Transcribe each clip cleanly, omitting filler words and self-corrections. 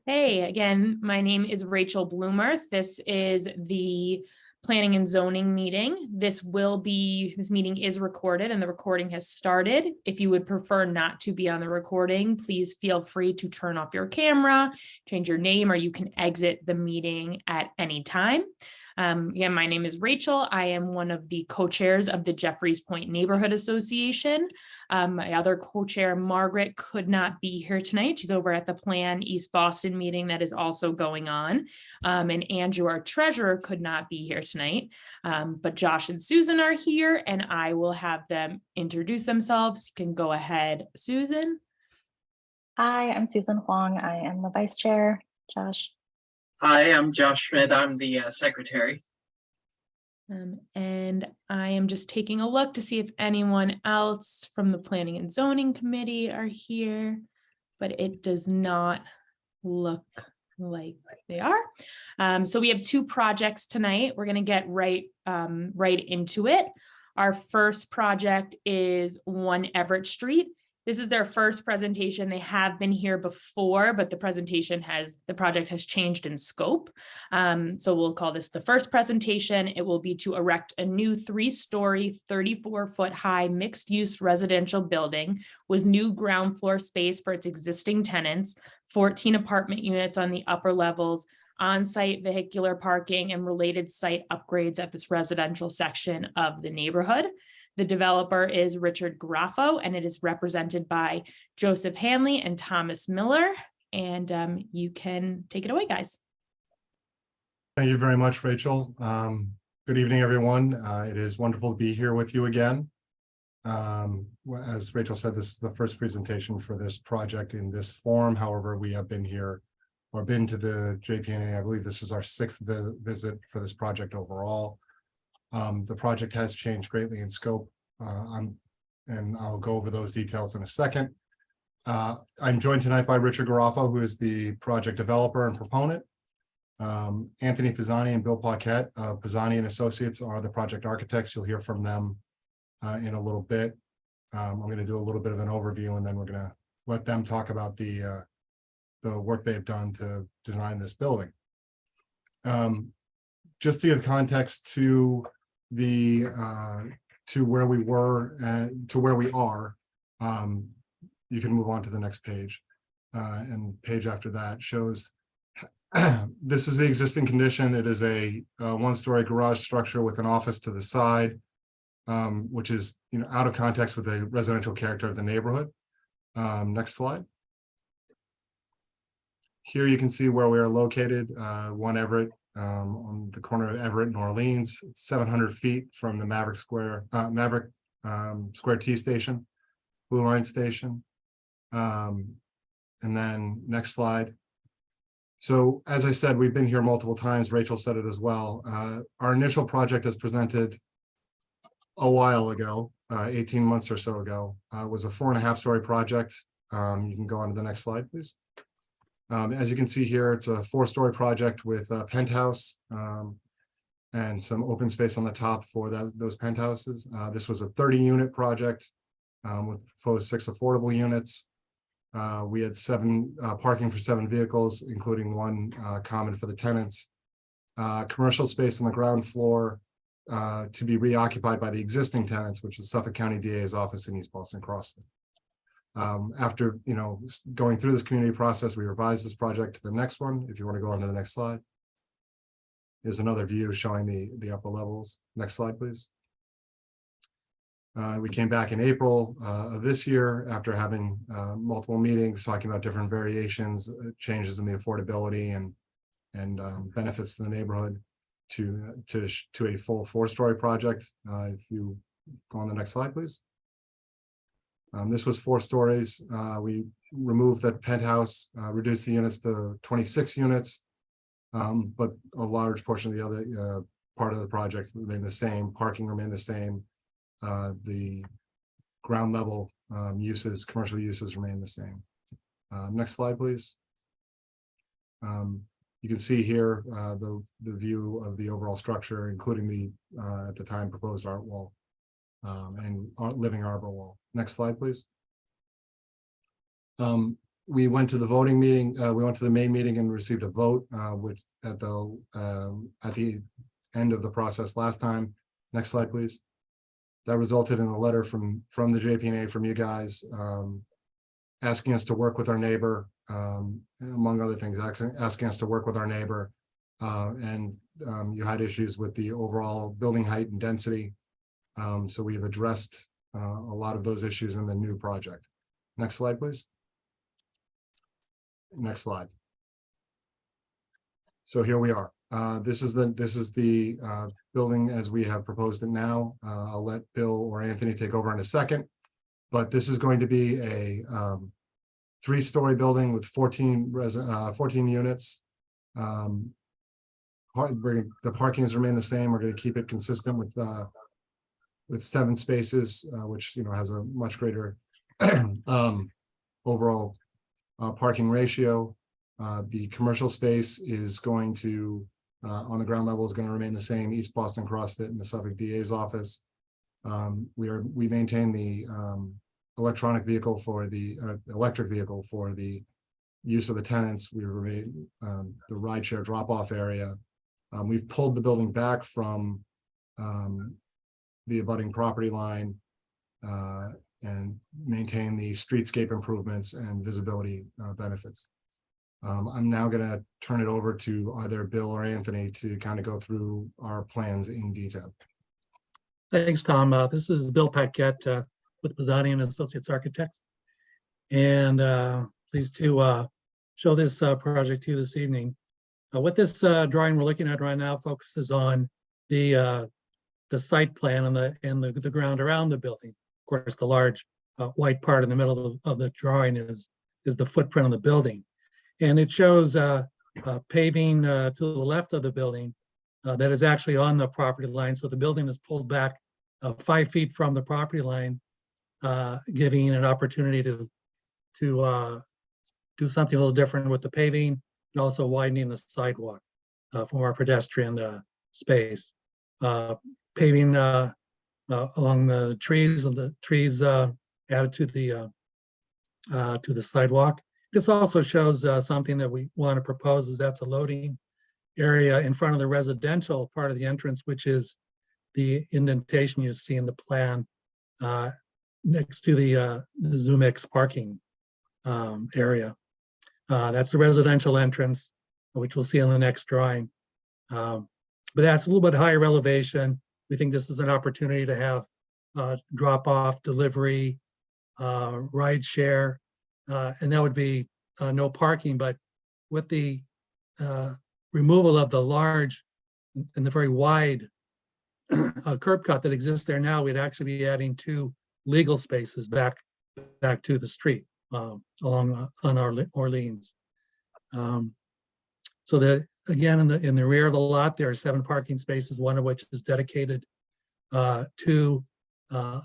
Hey, again, my name is Rachel Bloomer. This is the planning and zoning meeting. This meeting is recorded and the recording has started. If you would prefer not to be on the recording, please feel free to turn off your camera, change your name, or you can exit the meeting at any time. Again, my name is Rachel. I am one of the co-chairs of the Jeffreys Point Neighborhood Association. My other co-chair, Margaret, could not be here tonight. She's over at the Plan East Boston meeting that is also going on. And Andrew, our treasurer, could not be here tonight. But Josh and Susan are here, and I will have them introduce themselves. You can go ahead, Susan. Hi, I'm Susan Huang. I am the vice chair. Josh. Hi, I'm Josh Schmidt. I'm the secretary. And I am just taking a look to see if anyone else from the Planning and Zoning Committee are here, but it does not look like they are. So we have two projects tonight. We're going to get right into it. Our first project is 1 Everett Street. This is their first presentation. They have been here before, but the project has changed in scope. So we'll call this the first presentation. It will be to erect a new 3-story, 34-foot high mixed-use residential building with new ground floor space for its existing tenants, 14 apartment units on the upper levels, on-site vehicular parking, and related site upgrades at this residential section of the neighborhood. The developer is Richard Garaffo, and it is represented by Joseph Hanley and Thomas Miller. And you can take it away, guys. Thank you very much, Rachel. Good evening, everyone. It is wonderful to be here with you again. As Rachel said, this is the first presentation for this project in this form. However, we have been here or been to the JPNA. I believe this is our 6th visit for this project overall. The project has changed greatly in scope, and I'll go over those details in a second. I'm joined tonight by Richard Garaffo, who is the project developer and proponent. Anthony Pisani and Bill Paquette of Pisani and Associates are the project architects. You'll hear from them in a little bit. I'm going to do a little bit of an overview, and then we're going to let them talk about the work they've done to design this building. Just to give context to where we were and to where we are, you can move on to the next page, and page after that shows this is the existing condition. It is a 1-story garage structure with an office to the side, which is out of context with the residential character of the neighborhood. Next slide. Here you can see where we are located, 1 Everett, on the corner of Everett and Orleans. It's 700 feet from the Maverick Square T station, Blue Line station. And then next slide. So as I said, we've been here multiple times. Rachel said it as well. Our initial project as presented a while ago, 18 months or so ago, was a 4.5-story project. You can go on to the next slide, please. As you can see here, it's a 4-story project with a penthouse and some open space on the top for those penthouses. This was a 30-unit project with proposed 6 affordable units. We had 7 parking for 7 vehicles, including 1 common for the tenants. Commercial space on the ground floor to be reoccupied by the existing tenants, which is Suffolk County DA's office in East Boston Crossing. After going through this community process, we revised this project to the next one. If you want to go on to the next slide. Here's another view showing the upper levels. Next slide, please. We came back in April of this year after having multiple meetings talking about different variations, changes in the affordability and benefits to the neighborhood to a full 4-story project. If you go on the next slide, please. This was 4 stories. We removed the penthouse, reduced the units to 26 units, but a large portion of the other part of the project remained the same. Parking remained the same. The ground level commercial uses remain the same. Next slide, please. You can see here the view of the overall structure, including the at the time proposed art wall and living arbor wall. Next slide, please. we went to the voting meeting, we went to the main meeting and received a vote, which at the end of the process last time. Next slide, please. That resulted in a letter from the JPNA from you guys, asking us to work with our neighbor, among other things, asking us to work with our neighbor. And you had issues with the overall building height and density. So we've addressed a lot of those issues in the new project. Next slide, please. Next slide. So here we are. This is the building as we have proposed it now. I'll let Bill or Anthony take over in a second, but this is going to be a 3-story building with 14 units. The parkings remain the same. We're going to keep it consistent with 7 spaces, which has a much greater overall parking ratio. The commercial space is going to, on the ground level, is going to remain the same. East Boston CrossFit and the Suffolk DA's office. We maintain the electric vehicle for the use of the tenants. We remain the rideshare drop-off area. We've pulled the building back from the abutting property line and maintain the streetscape improvements and visibility benefits. I'm now going to turn it over to either Bill or Anthony to kind of go through our plans in detail. Thanks, Tom. This is Bill Paquette with Pizzani and Associates Architects, and pleased to show this project to you this evening. What this drawing we're looking at right now focuses on the site plan and the ground around the building. Of course, the large white part in the middle of the drawing is the footprint of the building. And it shows paving to the left of the building that is actually on the property line. So the building is pulled back 5 feet from the property line, giving an opportunity to do something a little different with the paving and also widening the sidewalk for more pedestrian space. Paving along the trees added to the sidewalk. This also shows something that we want to propose, is that's a loading area in front of the residential part of the entrance, which is the indentation you see in the plan next to the ZoomX parking area. That's the residential entrance, which we'll see on the next drawing. But that's a little bit higher elevation. We think this is an opportunity to have drop-off, delivery, ride share, and that would be no parking. But with the removal of the large and the very wide curb cut that exists there now, we'd actually be adding 2 legal spaces back to the street along on our Orleans. So that again, in the rear of the lot, there are 7 parking spaces, one of which is dedicated to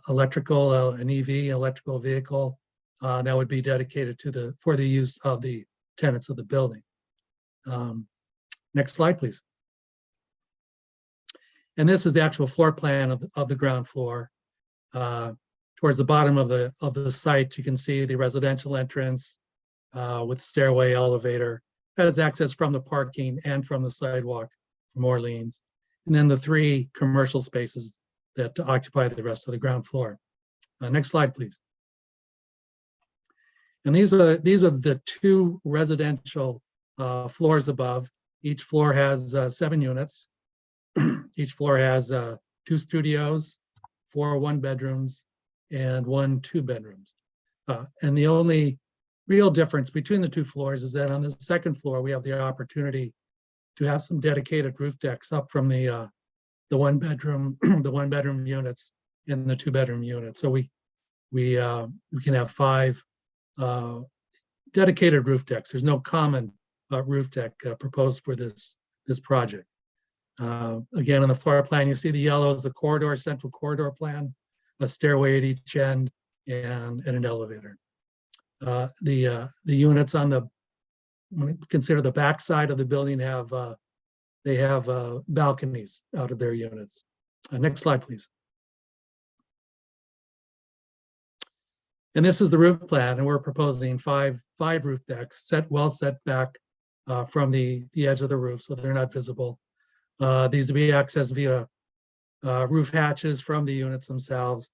electrical, an EV, electrical vehicle, that would be dedicated for the use of the tenants of the building. Next slide, please. And this is the actual floor plan of the ground floor. Towards the bottom of the site, you can see the residential entrance with stairway, elevator. That has access from the parking and from the sidewalk from Orleans. And then the 3 commercial spaces that occupy the rest of the ground floor. Next slide, please. And these are the 2 residential floors above. Each floor has 7 units. Each floor has 2 studios, 4 one-bedrooms, and 1 two-bedrooms. And the only real difference between the 2 floors is that on the 2nd floor, we have the opportunity to have some dedicated roof decks up from the one-bedroom the one-bedroom units and the 2-bedroom units. So we can have 5 dedicated roof decks. There's no common roof deck proposed for this project. Again, on the floor plan, you see the yellow is the corridor, central corridor plan, a stairway at each end, and an elevator. The units on when you consider the back side of the building have balconies out of their units. Next slide, please. And this is the roof plan, and we're proposing five roof decks well set back from the edge of the roof, so they're not visible. These will be accessed via roof hatches from the units themselves.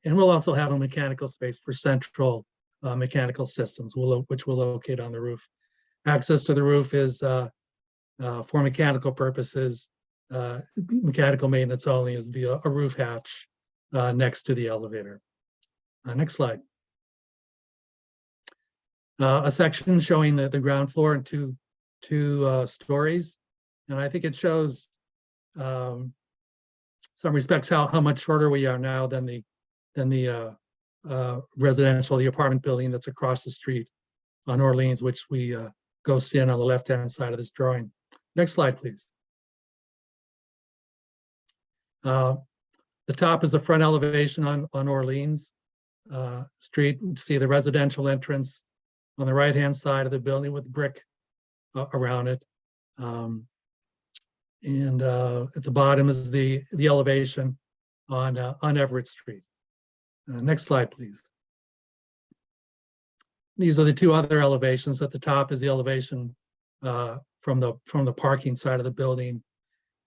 And we'll also have a mechanical space for central mechanical systems, which will locate on the roof. Access to the roof is for mechanical purposes, mechanical maintenance only is via a roof hatch next to the elevator. Next slide. A section showing the ground floor and two stories. And I think it shows some respects how much shorter we are now than the residential, the apartment building that's across the street on Orleans, which we go see on the left-hand side of this drawing. Next slide, please. The top is the front elevation on Orleans Street. You see the residential entrance on the right-hand side of the building with brick around it. And at the bottom is the elevation on Everett Street. Next slide, please. These are the two other elevations. At the top is the elevation from the parking side of the building,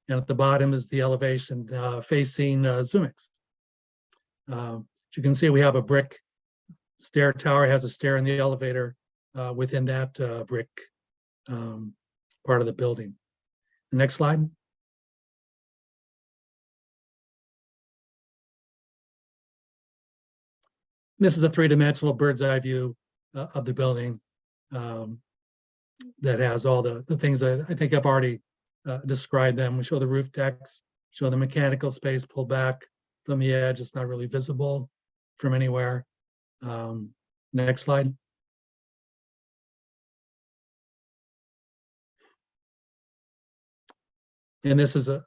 and at the bottom is the elevation facing Zumix. As you can see, we have a brick stair tower, has a stair in the elevator within that brick part of the building. Next slide. This is a three-dimensional bird's eye view of the building that has all the things that I think I've already described them. We show the roof decks, show the mechanical space pulled back from the edge. It's not really visible from anywhere. Next slide. And this is a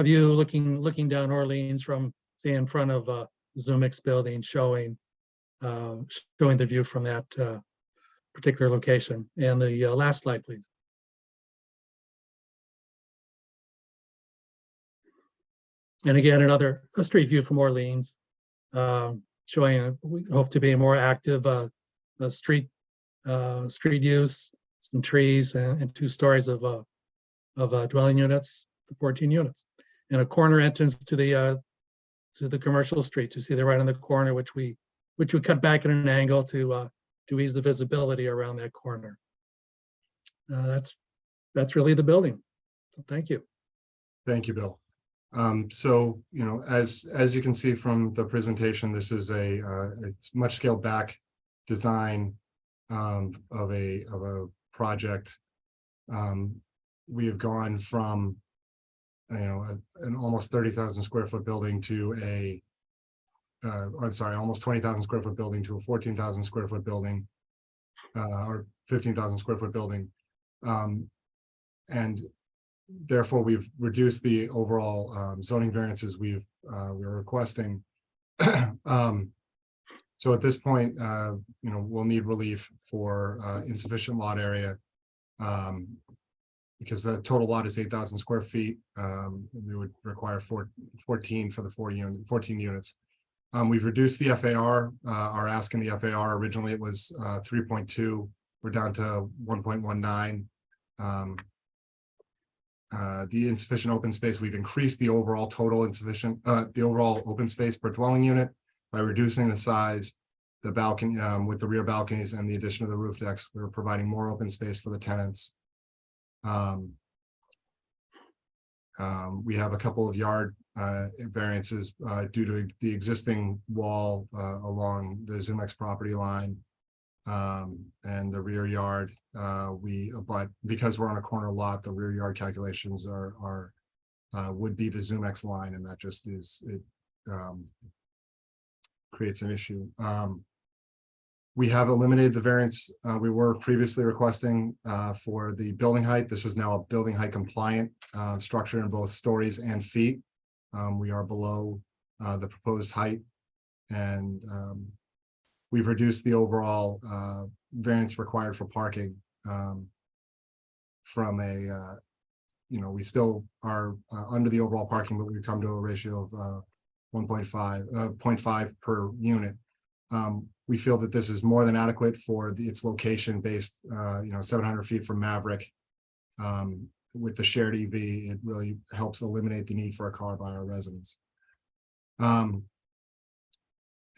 view looking down Orleans from, say, in front of Zumix building, showing the view from that particular location. And the last slide, please. And again, a street view from Orleans, showing we hope to be a more active street use, some trees, and 2 stories of dwelling units, 14 units, and a corner entrance to the commercial street. You see they're right on the corner, which we cut back at an angle to ease the visibility around that corner. That's really the building. So thank you. Thank you, Bill. So, as you can see from the presentation, this is it's much scaled back design of a project. We have gone from an almost 30,000 square foot building to almost 20,000 square foot building to a 14,000 square foot building, or 15,000 square foot building, and therefore we've reduced the overall zoning variances we're requesting. So at this point, we'll need relief for insufficient lot area, because the total lot is 8,000 square feet. We would require 14 for the 14 units. We've reduced the FAR. Our ask in the FAR, originally it was 3.2. We're down to 1.19. The insufficient open space, we've increased the overall total the overall open space per dwelling unit by reducing the size, the balcony with the rear balconies and the addition of the roof decks. We're providing more open space for the tenants. We have a couple of yard variances due to the existing wall along the Zumix property line and the rear yard. But because we're on a corner lot, the rear yard calculations would be the Zumix line, and that just creates an issue. We have eliminated the variance we were previously requesting for the building height. This is now a building height compliant structure in both stories and feet. We are below the proposed height, and we've reduced the overall variance required for parking from we still are under the overall parking, but we come to a ratio of 0.5 per unit. We feel that this is more than adequate for its location based, 700 feet from Maverick. With the shared EV, it really helps eliminate the need for a car by our residents. And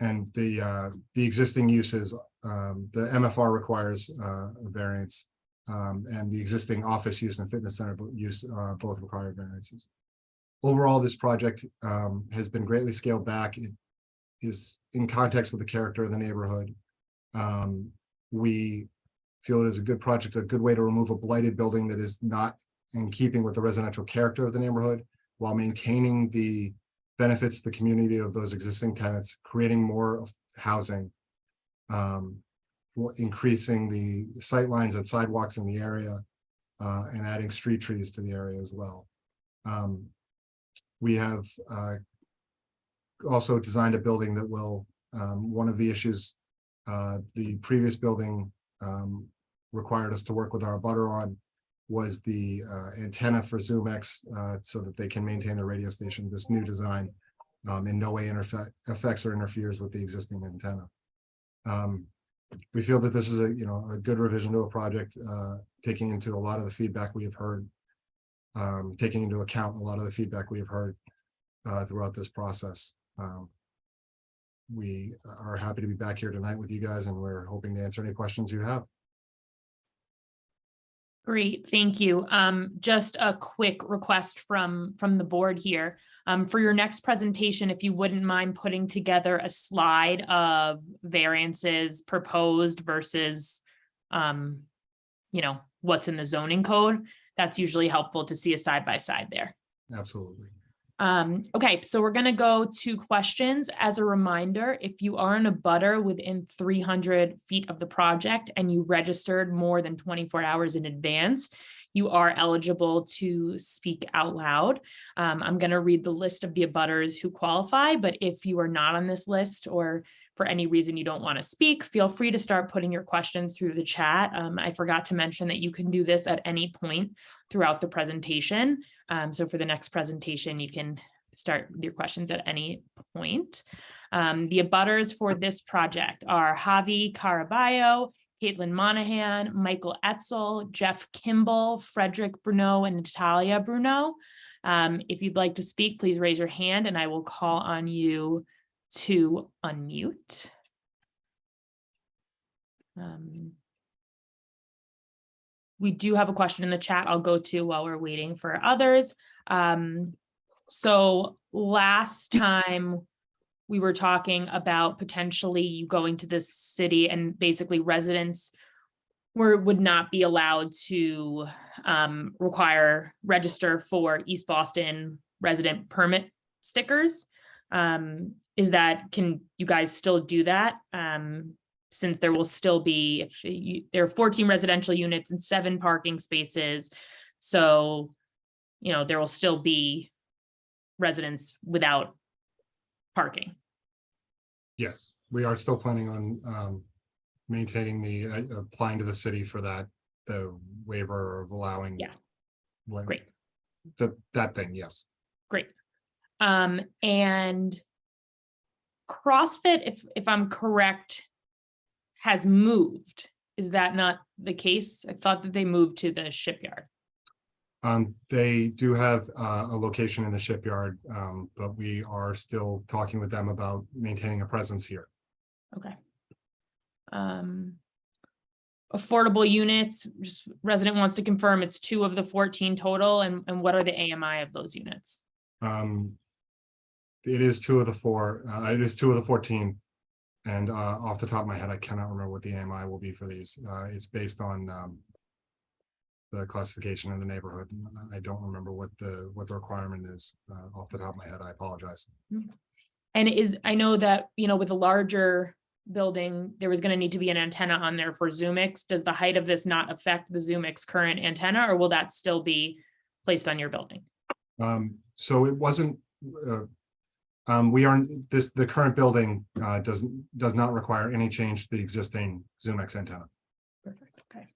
the existing uses, the MFR requires a variance, and the existing office use and fitness center use both require variances. Overall, this project has been greatly scaled back. It is in context with the character of the neighborhood. We feel it is a good project, a good way to remove a blighted building that is not in keeping with the residential character of the neighborhood, while maintaining the benefits to the community of those existing tenants, creating more housing, increasing the sight lines and sidewalks in the area, and adding street trees to the area as well. We have also designed a building that will, one of the issues the previous building required us to work with our abutter on was the antenna for ZoomX, so that they can maintain their radio station. This new design in no way affects or interferes with the existing antenna. We feel that this is a good revision to a project, taking into a lot of the feedback we have heard, taking into account a lot of the feedback we have heard throughout this process. We are happy to be back here tonight with you guys, and we're hoping to answer any questions you have. Great, thank you. Just a quick request from the board here. For your next presentation, if you wouldn't mind putting together a slide of variances proposed versus, what's in the zoning code, that's usually helpful to see a side by side there. Absolutely. Okay, so we're gonna go to questions. As a reminder, if you are in a butter within 300 feet of the project and you registered more than 24 hours in advance, you are eligible to speak out loud. I'm gonna read the list of the abutters who qualify, but if you are not on this list or for any reason you don't want to speak, feel free to start putting your questions through the chat. I forgot to mention that you can do this at any point throughout the presentation. So for the next presentation, you can start your questions at any point. The abutters for this project are Javi Caraballo, Caitlin Monahan, Michael Etzel, Jeff Kimball, Frederick Bruno, and Natalia Bruno. If you'd like to speak, please raise your hand and I will call on you to unmute. We do have a question in the chat I'll go to while we're waiting for others. So last time we were talking about potentially you going to this city and basically residents would not be allowed to require register for East Boston resident permit stickers. Can you guys still do that? Since there will still be, there are 14 residential units and 7 parking spaces. So, there will still be residents without parking. Yes, we are still planning on maintaining applying to the city for the waiver of allowing. Yeah. Great. That thing, yes. Great. And CrossFit, if I'm correct, has moved. Is that not the case? I thought that they moved to the shipyard. They do have a location in the shipyard, but we are still talking with them about maintaining a presence here. Okay. Affordable units, just resident wants to confirm it's 2 of the 14 total, and what are the AMI of those units? It is 2 of the 4. It is 2 of the 14. And off the top of my head, I cannot remember what the AMI will be for these. It's based on the classification in the neighborhood. I don't remember what the requirement is off the top of my head. I apologize. And I know that, with a larger building, there was going to need to be an antenna on there for ZoomX. Does the height of this not affect the ZoomX current antenna, or will that still be placed on your building? So it wasn't. The current building does not require any change to the existing ZoomX antenna. Perfect. Okay.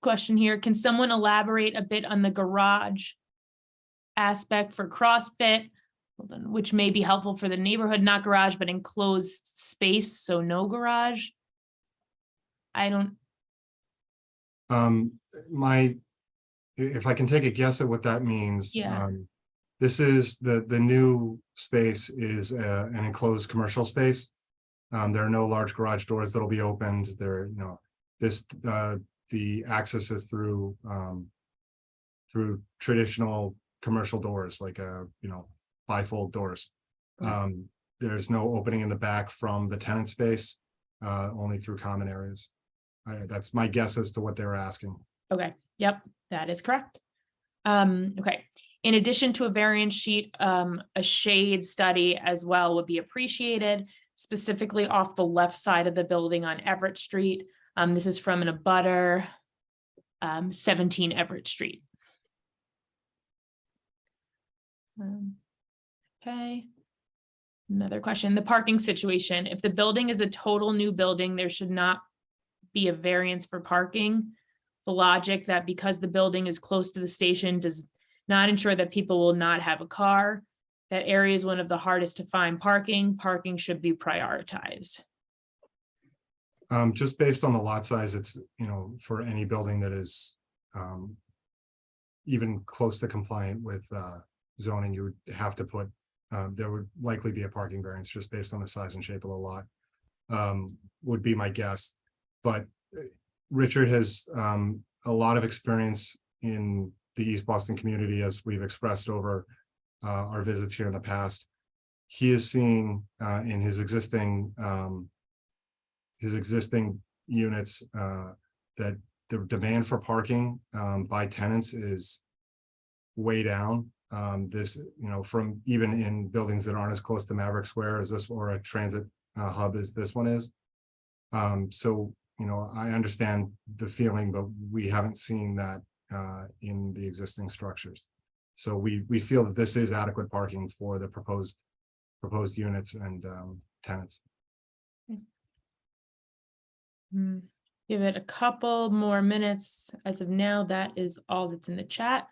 Question here: can someone elaborate a bit on the garage aspect for CrossFit? hold on, which may be helpful for the neighborhood, not garage, but enclosed space, so no garage. I don't, If I can take a guess at what that means. Yeah. This is the new space is an enclosed commercial space. There are no large garage doors that'll be opened. There, the access is through traditional commercial doors, like bifold doors. There's no opening in the back from the tenant space, only through common areas. That's my guess as to what they're asking. okay, yep, that is correct. Okay, in addition to a variance sheet, a shade study as well would be appreciated, specifically off the left side of the building on Everett Street. This is from an abutter, 17 Everett Street. Okay. Another question, the parking situation. If the building is a total new building, there should not be a variance for parking. The logic that because the building is close to the station does not ensure that people will not have a car. That area is one of the hardest to find parking. Parking should be prioritized. Just based on the lot size, it's, for any building that is even close to compliant with zoning, you would have to put, there would likely be a parking variance just based on the size and shape of the lot, would be my guess. But Richard has a lot of experience in the East Boston community, as we've expressed over our visits here in the past. He is seeing in his existing units that the demand for parking by tenants is way down. This, from even in buildings that aren't as close to Maverick Square as this, or a transit hub as this one is. So, I understand the feeling, but we haven't seen that in the existing structures. So we feel that this is adequate parking for the proposed units and tenants. Give it a couple more minutes. As of now, that is all that's in the chat.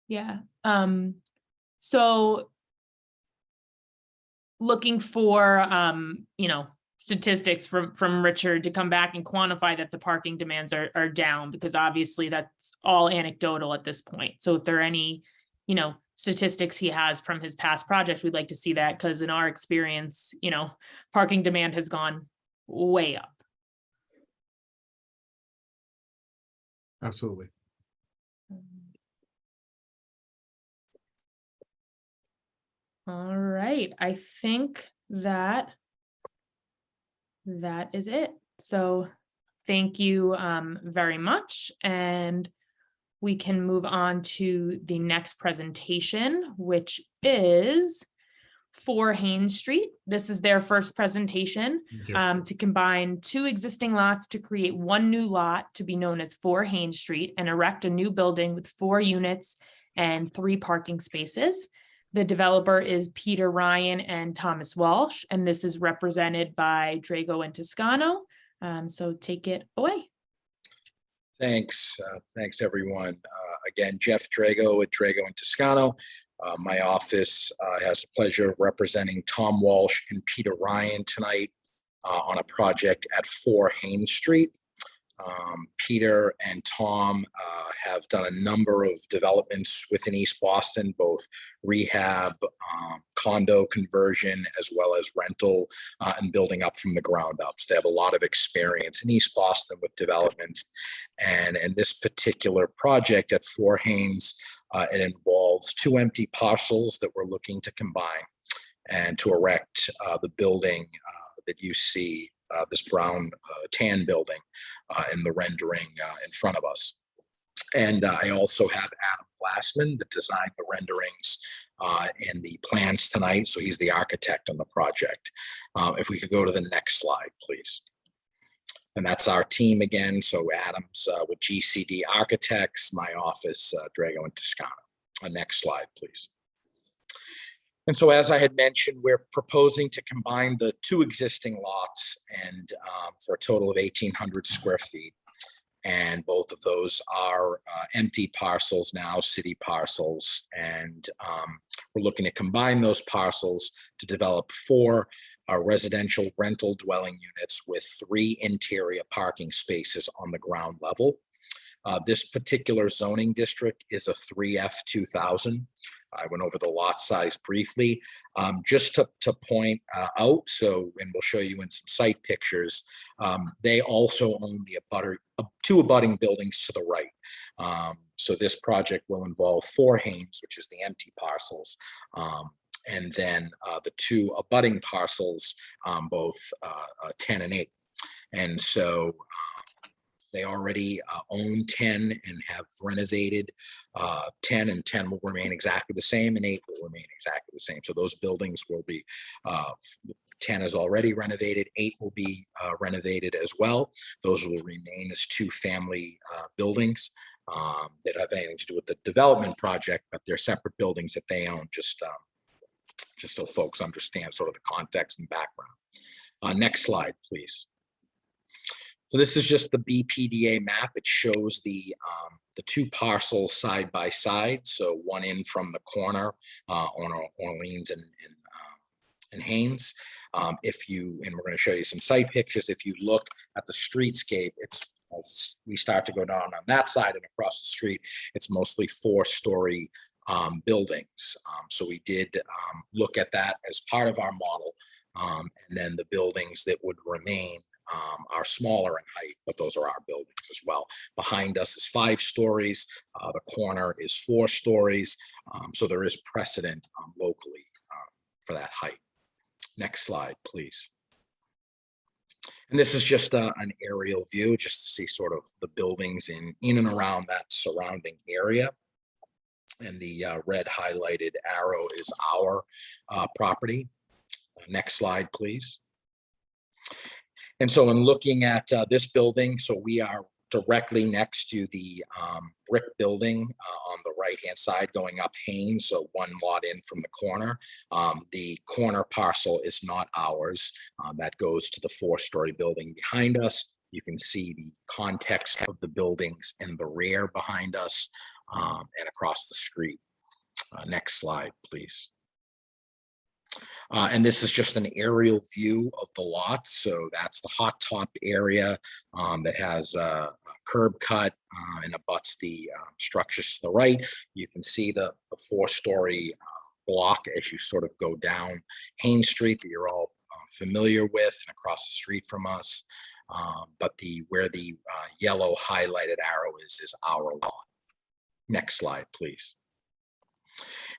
Yeah, so looking for, statistics from Richard to come back and quantify that the parking demands are down, because obviously that's all anecdotal at this point. So if there are any, statistics he has from his past projects, we'd like to see that, because in our experience, parking demand has gone way up. Absolutely. All right, I think that is it. So thank you very much. And we can move on to the next presentation, which is for Haynes Street. This is their first presentation to combine two existing lots to create one new lot to be known as 4 Haynes Street and erect a new building with 4 units and 3 parking spaces. The developer is Peter Ryan and Thomas Walsh, and this is represented by Drago and Toscano. So take it away. Thanks. Thanks, everyone. Again, Jeff Drago with Drago and Toscano. My office has the pleasure of representing Tom Walsh and Peter Ryan tonight on a project at 4 Haynes Street. Peter and Tom have done a number of developments within East Boston, both rehab, condo conversion, as well as rental and building up from the ground up. So they have a lot of experience in East Boston with developments. And in this particular project at 4 Haynes, it involves 2 empty parcels that we're looking to combine and to erect the building that you see, this brown tan building in the rendering in front of us. And I also have Adam Glassman that designed the renderings and the plans tonight. So he's the architect on the project. If we could go to the next slide, please. And that's our team again. So Adam's with GCD Architects, my office, Drago and Toscano. Next slide, please. And so, as I had mentioned, we're proposing to combine the two existing lots and for a total of 1,800 square feet. And both of those are empty parcels now, city parcels. And we're looking to combine those parcels to develop 4 residential rental dwelling units with 3 interior parking spaces on the ground level. This particular zoning district is a 3F 2000. I went over the lot size briefly, just to point out, and we'll show you in some site pictures, they also own the two abutting buildings to the right. So this project will involve 4 Haynes, which is the empty parcels, and then the 2 abutting parcels, both 10 and 8. And so they already own 10 and have renovated 10, and 10 will remain exactly the same, and 8 will remain exactly the same. So those buildings will be, 10 is already renovated, 8 will be renovated as well. Those will remain as 2 family buildings that have anything to do with the development project, but they're separate buildings that they own, just so folks understand sort of the context and background. Next slide, please. So this is just the BPDA map. It shows the 2 parcels side by side. So one in from the corner on Orleans and Haynes. And we're going to show you some site pictures. If you look at the streetscape, as we start to go down on that side and across the street, it's mostly 4-story buildings. So we did look at that as part of our model. And then the buildings that would remain are smaller in height, but those are our buildings as well. Behind us is 5 stories. The corner is 4 stories. So there is precedent locally for that height. Next slide, please. And this is just an aerial view, just to see sort of the buildings in and around that surrounding area. And the red highlighted arrow is our property. Next slide, please. And so in looking at this building, so we are directly next to the brick building on the right-hand side going up Haynes, so 1 lot in from the corner. The corner parcel is not ours. That goes to the 4-story building behind us. You can see the context of the buildings in the rear behind us and across the street. Next slide, please. And this is just an aerial view of the lot. So that's the hot top area that has a curb cut and abuts the structures to the right. You can see the 4-story block as you sort of go down Haynes Street that you're all familiar with and across the street from us. But where the yellow highlighted arrow is our lot. Next slide, please.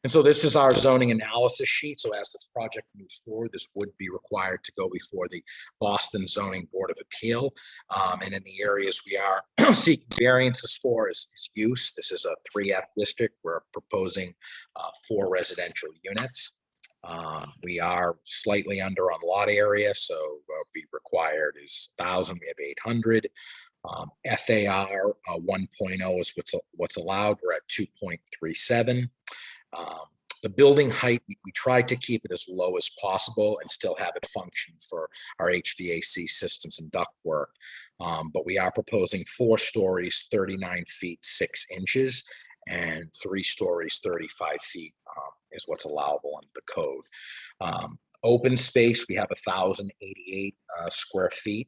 And so this is our zoning analysis sheet. So as this project moves forward, this would be required to go before the Boston Zoning Board of Appeal. And in the areas we are seeking variances for is use. This is a 3F district. We're proposing 4 residential units. We are slightly under on lot area. So what we required is 1,000. We have 800. FAR 1.0 is what's allowed. We're at 2.37. The building height, we tried to keep it as low as possible and still have it function for our HVAC systems and ductwork. But we are proposing 4 stories, 39 feet, 6 inches, and 3 stories, 35 feet is what's allowable under the code. Open space, we have 1,088 square feet.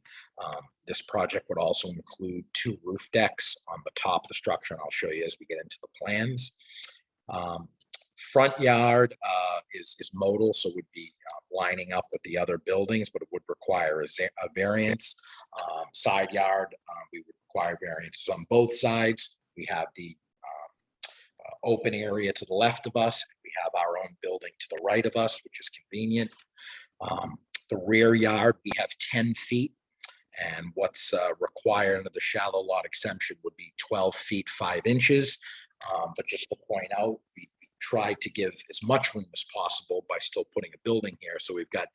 This project would also include 2 roof decks on the top of the structure, and I'll show you as we get into the plans. Front yard is modal, so would be lining up with the other buildings, but it would require a variance. Side yard, we would require variances on both sides. We have the open area to the left of us. We have our own building to the right of us, which is convenient. The rear yard, we have 10 feet. And what's required under the shallow lot exemption would be 12 feet, 5 inches. But just to point out, we tried to give as much room as possible by still putting a building here. So we've got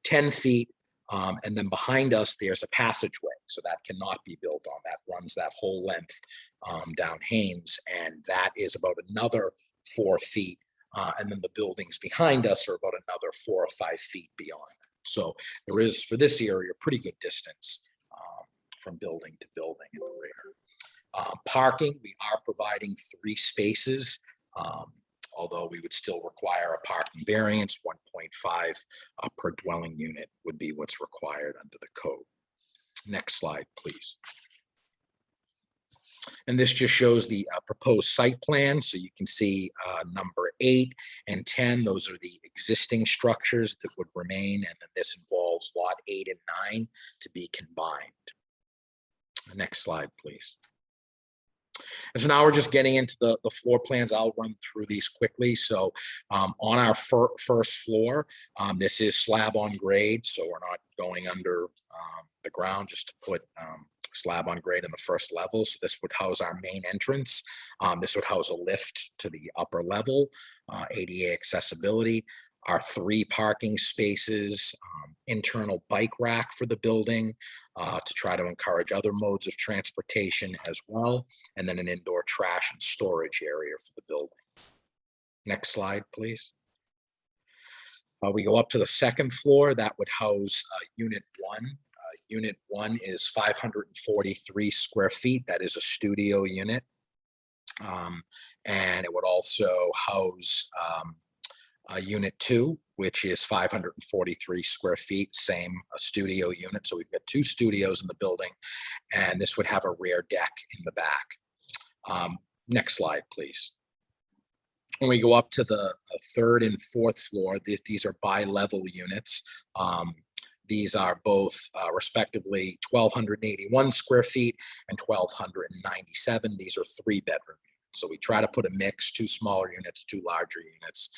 10 feet. And then behind us, there's a passageway. So that cannot be built on. That runs that whole length down Haynes. And that is about another 4 feet And then the buildings behind us are about another 4 or 5 feet beyond. So there is, for this area, a pretty good distance from building to building in the rear. Parking, we are providing 3 spaces, although we would still require a parking variance. 1.5 per dwelling unit would be what's required under the code. Next slide, please. And this just shows the proposed site plan. So you can see number 8 and 10, those are the existing structures that would remain. And then this involves lot 8 and 9 to be combined. Next slide, please. And so now we're just getting into the floor plans. I'll run through these quickly. So on our first floor, this is slab on grade. So we're not going under the ground, just to put slab on grade in the first level. So this would house our main entrance. This would house a lift to the upper level, ADA accessibility, our 3 parking spaces, internal bike rack for the building to try to encourage other modes of transportation as well, and then an indoor trash and storage area for the building. Next slide, please. We go up to the second floor. That would house Unit 1. Unit 1 is 543 square feet. That is a studio unit. And it would also house Unit 2, which is 543 square feet, same a studio unit. So we've got 2 studios in the building, and this would have a rear deck in the back. Next slide, please. When we go up to the 3rd and 4th floor, these are bi-level units. These are both respectively 1,281 square feet and 1,297. These are 3-bedroom. So we try to put a mix, 2 smaller units, 2 larger units.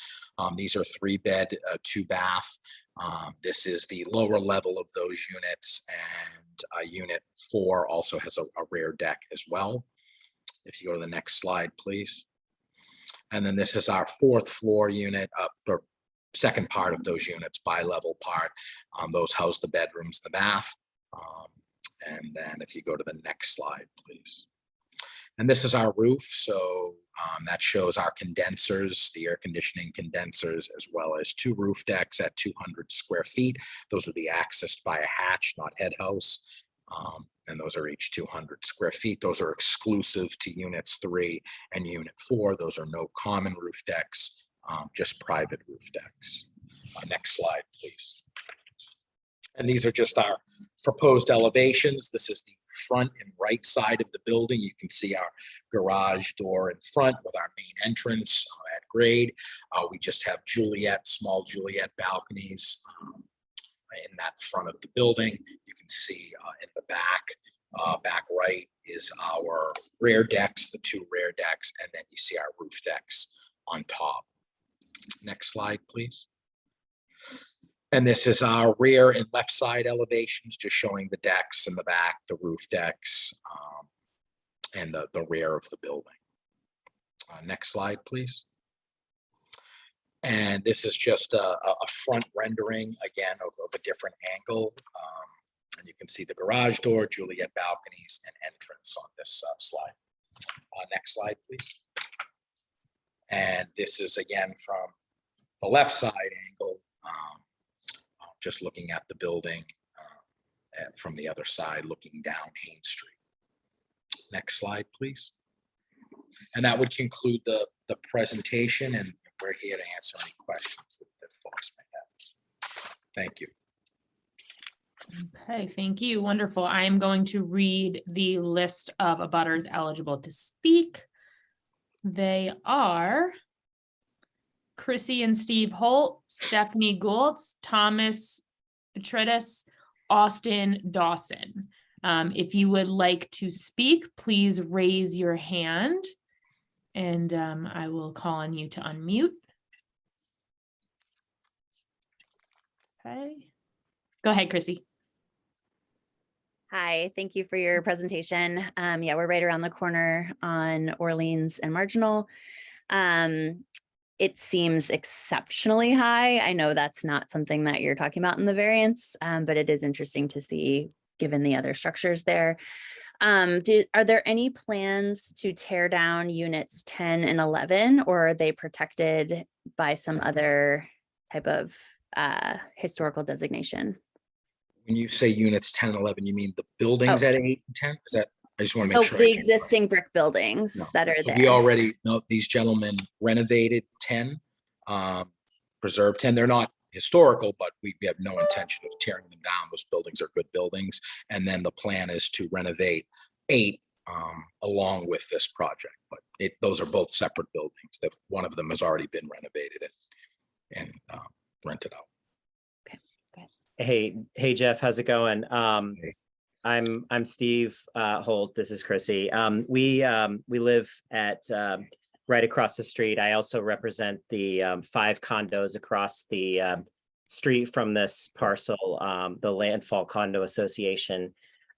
These are 3-bed, 2-bath. This is the lower level of those units, and Unit 4 also has a rear deck as well. If you go to the next slide, please. And then this is our 4th floor unit, or second part of those units, bi-level part. Those house the bedrooms, the bath. And then if you go to the next slide, please. And this is our roof. So that shows our condensers, the air conditioning condensers, as well as 2 roof decks at 200 square feet. Those will be accessed by a hatch, not head house. And those are each 200 square feet. Those are exclusive to units 3 and unit 4. Those are no common roof decks, just private roof decks. Next slide, please. And these are just our proposed elevations. This is the front and right side of the building. You can see our garage door in front with our main entrance at grade. We just have small Juliet balconies in that front of the building. You can see in the back right is our rear decks, the 2 rear decks, and then you see our roof decks on top. Next slide, please. And this is our rear and left side elevations, just showing the decks in the back, the roof decks, and the rear of the building. Next slide, please. And this is just a front rendering, again, of a different angle. And you can see the garage door, Juliet balconies, and entrance on this slide. Next slide, please. And this is, again, from the left side angle, just looking at the building from the other side, looking down Haynes Street. Next slide, please. And that would conclude the presentation, and we're here to answer any questions that folks may have. Thank you. Okay, thank you. Wonderful. I am going to read the list of abutters eligible to speak. They are Chrissy and Steve Holt, Stephanie Gould, Thomas Petridis, Austin Dawson. If you would like to speak, please raise your hand and I will call on you to unmute. Okay. Go ahead, Chrissy. Hi, thank you for your presentation. Yeah, we're right around the corner on Orleans and Marginal. It seems exceptionally high. I know that's not something that you're talking about in the variance, but it is interesting to see given the other structures there. Are there any plans to tear down units 10 and 11, or are they protected by some other type of historical designation. When you say units 10 and 11, you mean the buildings Oh. at 8 and 10? Is that, I just want to Oh, make sure. the existing brick buildings No. that are So there. we already know these gentlemen renovated 10, preserved 10. They're not historical, but we have no intention of tearing them down. Those buildings are good buildings. And then the plan is to renovate 8 along with this project. But those are both separate buildings. That one of them has already been renovated and rented out. Hey, Jeff, how's it going? Hey. I'm Steve Holt. This is Chrissy. We live at right across the street. I also represent the 5 condos across the street from this parcel, the Landfall Condo Association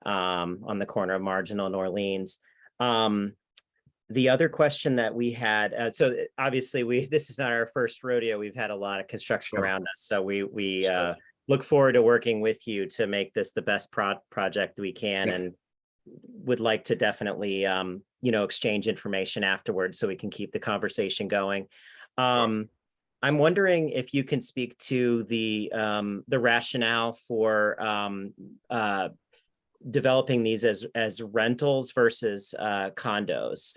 on the corner of Marginal and Orleans. The other question that we had, so obviously this is not our first rodeo. We've had a lot of construction Sure. around us. So we look forward to working with you to make this the best project we can, and would like to definitely, exchange information afterwards so we can keep the conversation going. I'm wondering if you can speak to the rationale for developing these as rentals versus condos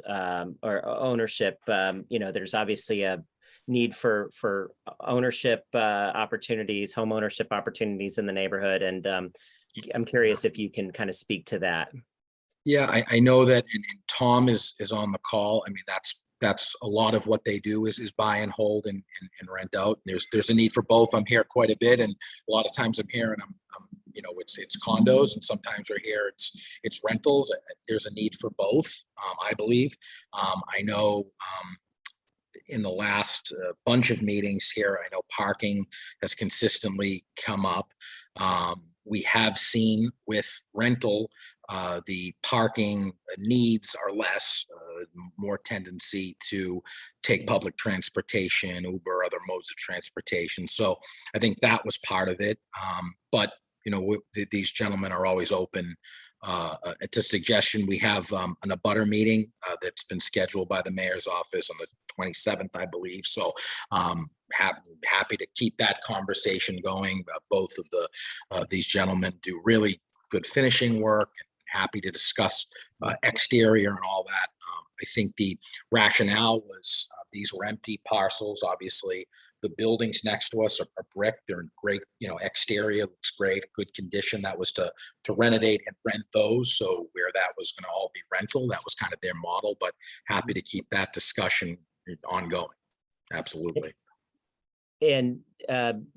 or ownership. There's obviously a need for ownership opportunities, home ownership opportunities in the neighborhood. And I'm curious if you can kind of speak to that. Yeah, I know that, and Tom is on the call. I mean, that's a lot of what they do is buy and hold and rent out. There's a need for both. I'm here quite a bit, and a lot of times I'm here and I'm it's condos, and sometimes we're here it's rentals. There's a need for both, I believe. I know in the last bunch of meetings here, I know parking has consistently come up. We have seen with rental, the parking needs are less, more tendency to take public transportation, Uber, other modes of transportation. So I think that was part of it. But these gentlemen are always open. It's a suggestion. We have an abutter meeting that's been scheduled by the mayor's office on the 27th, I believe. So happy to keep that conversation going. Both of these gentlemen do really good finishing work. Happy to discuss exterior and all that. I think the rationale was these were empty parcels. Obviously, the buildings next to us are brick. They're in great, exterior looks great, good condition. That was to renovate and rent those. So where that was going to all be rental, that was kind of their model. But happy to keep that discussion ongoing. Absolutely. And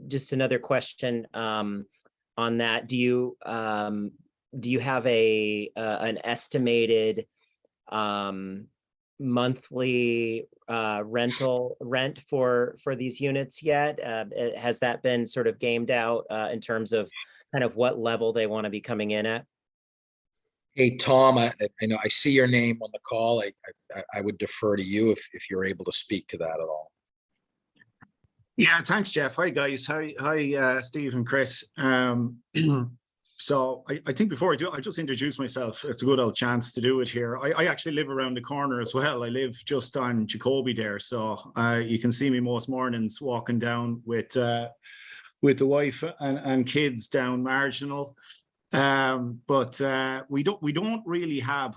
just another question on that. Do you have an estimated monthly rent for these units yet? Has that been sort of gamed out in terms of kind of what level they want to be coming in at? Hey, Tom, I know I see your name on the call. I would defer to you if you're able to speak to that at all. Yeah, thanks, Jeff. Hi, guys. Hi, Steve and Chris. So I think before I do, I'll just introduce myself. It's a good old chance to do it here. I actually live around the corner as well. I live just on Jacoby there. So you can see me most mornings walking down with the wife and kids down Marginal. But we don't really have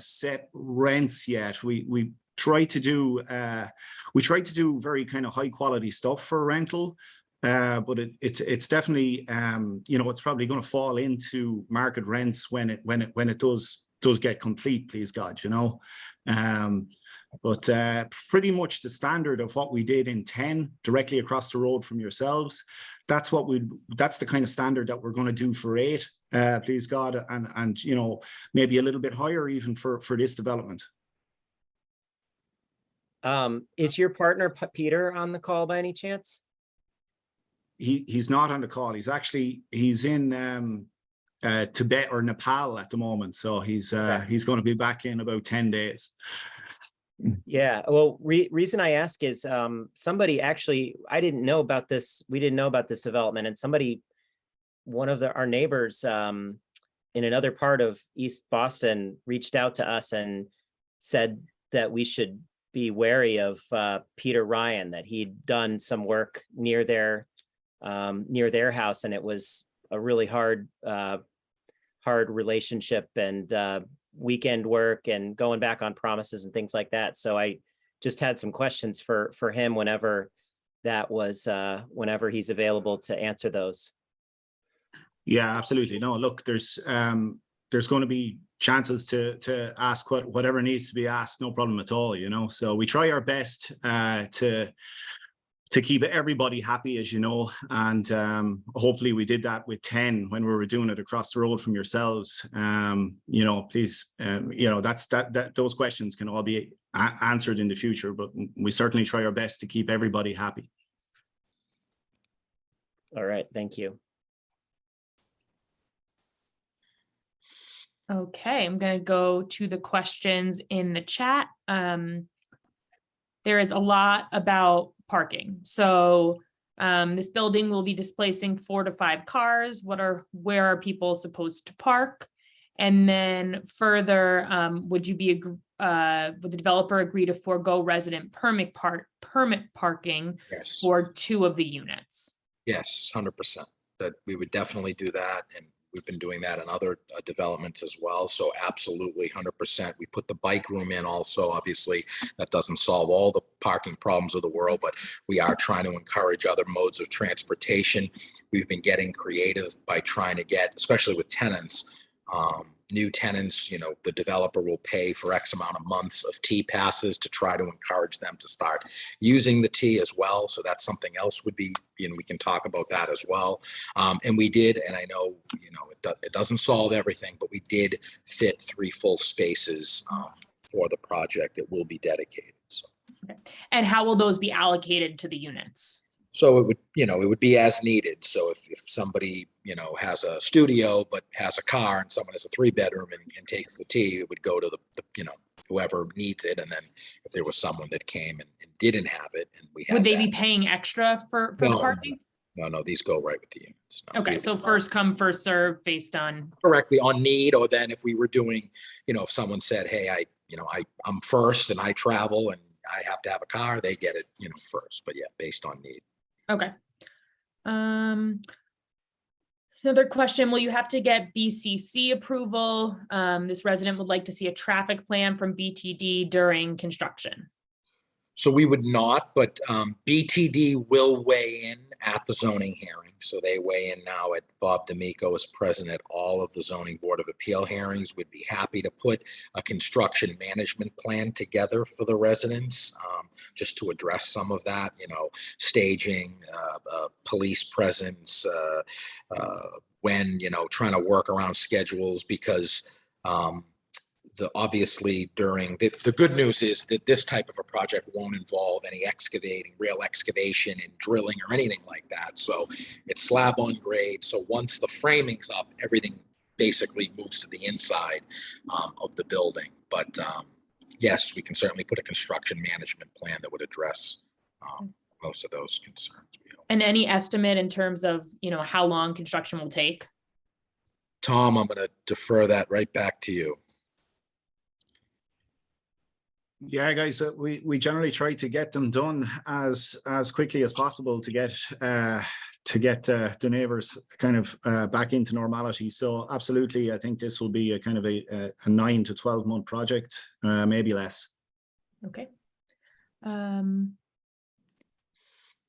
set rents yet. We try to do very kind of high quality stuff for rental. But it's definitely it's probably going to fall into market rents when it does get complete, please God, but pretty much the standard of what we did in 10 directly across the road from yourselves. That's the kind of standard that we're going to do for 8, please God, and maybe a little bit higher even for this development. Is your partner Peter on the call by any chance? He's not on the call. He's in Tibet or Nepal at the moment. So he's going to be back in about 10 days. Yeah. Well, reason I ask is somebody actually, I didn't know about this. We didn't know about this development, and one of our neighbors in another part of East Boston reached out to us and said that we should be wary of Peter Ryan, that he'd done some work near their house, and it was a really hard relationship, and weekend work and going back on promises and things like that. So I just had some questions for him whenever he's available to answer those. Yeah, absolutely. No, look, there's going to be chances to ask whatever needs to be asked. No problem at all, you know. So we try our best to keep everybody happy, as you know, and hopefully we did that with 10 when we were doing it across the road from yourselves. You know, please, you know, that those questions can all be answered in the future, but we certainly try our best to keep everybody happy. All right, thank you. Okay, I'm going to go to the questions in the chat. There is a lot about parking. So this building will be displacing 4 to 5 cars. Where are people supposed to park? And then further, would the developer agree to forego resident permit parking Yes. for 2 of the units? Yes, 100%. That we would definitely do that, and we've been doing that in other developments as well. So absolutely 100%. We put the bike room in also. Obviously, that doesn't solve all the parking problems of the world, but we are trying to encourage other modes of transportation. We've been getting creative by trying to get, especially with tenants, new tenants, you know, the developer will pay for X amount of months of T passes to try to encourage them to start using the T as well. So that's something else would be, you know, we can talk about that as well. And we did, and I know, you know, it doesn't solve everything, but we did fit 3 full spaces for the project that will be dedicated. So. Okay. And how will those be allocated to the units? So it would, you know, it would be as needed. So if somebody, you know, has a studio but has a car, and someone has a 3-bedroom and takes the T, it would go to the you know, whoever needs it. And then if there was someone that came and didn't have it, and we had Would they that, be paying extra for the parking? No, these go right with the units. No, Okay, so first come, first serve based on. correctly on need, or then if we were doing, you know, if someone said, hey, I'm first and I travel and I have to have a car, they get it, you know, first. But yeah, based on need. Okay. Another question, will you have to get BCC approval? This resident would like to see a traffic plan from BTD during construction. So we would not, but BTD will weigh in at the zoning hearing. So they weigh in now. At Bob D'Amico is present at all of the zoning board of appeal hearings. We'd be happy to put a construction management plan together for the residents, just to address some of that, you know, staging, police presence, when, you know, trying to work around schedules, because obviously during the good news is that this type of a project won't involve any real excavation and drilling or anything like that. So it's slab on grade. So once the framing's up, everything basically moves to the inside of the building. But yes, we can certainly put a construction management plan that would address most of those concerns. And any estimate in terms of, you know, how long construction will take? Tom, I'm going to defer that right back to you. Yeah, guys, we generally try to get them done as quickly as possible to get the neighbors kind of back into normality. So absolutely, I think this will be a kind of a 9 to 12 month project, maybe less. Okay. The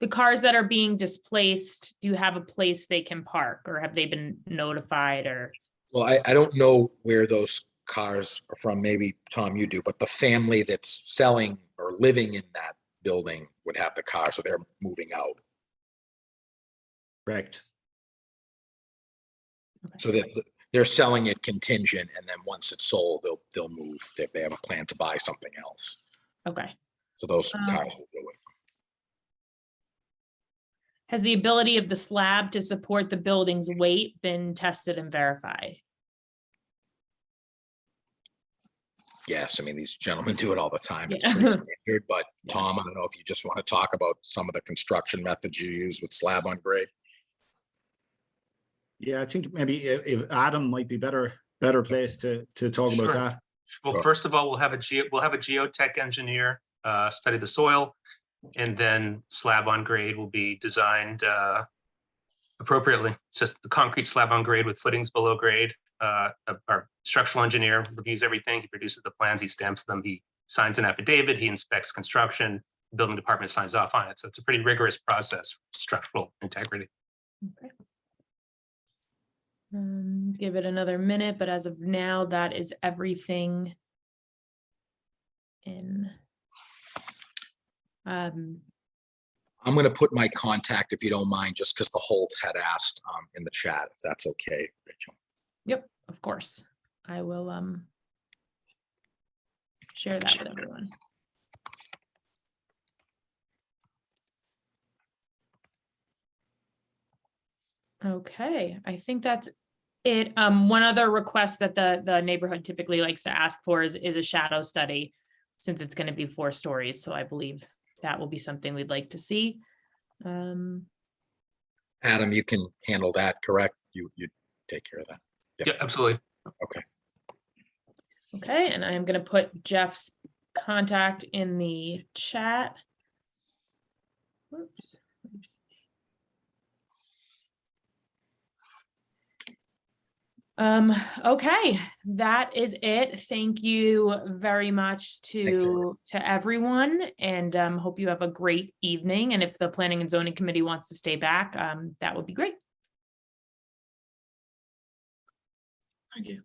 cars that are being displaced, do you have a place they can park, or have they been notified? Or well, I don't know where those cars are from. Maybe Tom, you do, but the family that's selling or living in that building would have the car, so they're moving out. Correct. okay. So that they're selling it contingent, and then once it's sold, they'll move. They have a plan to buy something else. Okay. So those cars will go with them. Has the ability of the slab to support the building's weight been tested and verified? Yes, I mean, these gentlemen do it all the time. It's Yeah. pretty standard, but Yeah. Tom, I don't know if you just want to talk about some of the construction methods you use with slab on grade. Yeah, I think maybe if Adam might be better placed to talk about Sure. that. Well, Sure. first of all, we'll have a geotech engineer study the soil, and then slab on grade will be designed appropriately. It's just a concrete slab on grade with footings below grade. Our structural engineer reviews everything. He produces the plans, he stamps them, he signs an affidavit, he inspects construction, the building department signs off on it. So it's a pretty rigorous process, for structural integrity. Okay. Give it another minute, but as of now, that is everything in. I'm going to put my contact, if you don't mind, just because the Holtz had asked in the chat, if that's okay, Rachel. Yep, of course. I will share that with everyone. Okay, I think that's it. One other request that the neighborhood typically likes to ask for is a shadow study, since it's going to be 4 stories. So I believe that will be something we'd like to see. Adam, you can handle that, correct? You take care of that. Yeah, absolutely. Okay. Okay, and I am going to put Jeff's contact in the chat. Whoops. Okay, that is it. Thank you very much to everyone, and hope you have a great evening. And if the Planning and Zoning Committee wants to stay back, that would be great. Thank you.